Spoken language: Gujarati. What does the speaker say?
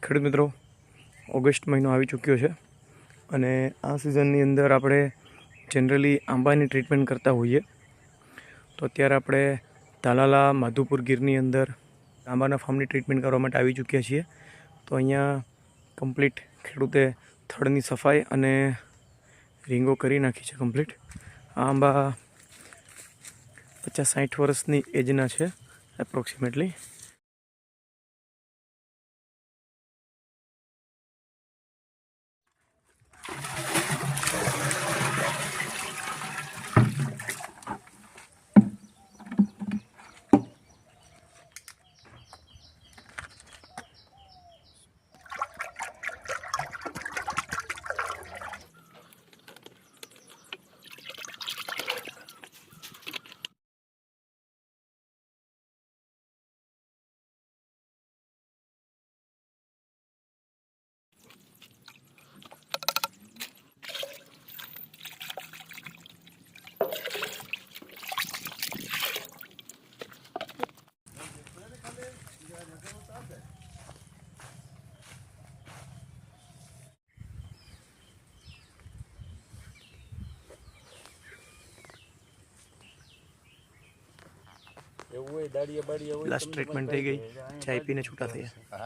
ખેડૂત મિત્રો, ઓગસ્ટ મહિનો આવી ચૂક્યો છે અને આ સિઝનની અંદર આપણે જનરલી આંબાની ટ્રીટમેન્ટ કરતા હોઈએ. તો અત્યારે આપણે તાલાલા માધુપુર ગીરની અંદર આંબાના ફાર્મની ટ્રીટમેન્ટ કરવા માટે આવી ચૂક્યા છીએ. તો અહીંયા કમ્પ્લીટ ખેડૂતે થડની સફાઈ અને રીંગો કરી નાખી છે કમ્પ્લીટ. આ આંબા 50-60 વર્ષની એજના છે એપ્રોક્સિમેટલી. લાસ્ટ ટ્રીટમેન્ટ થઈ ગઈ, ચાય પીને છૂટા થયા.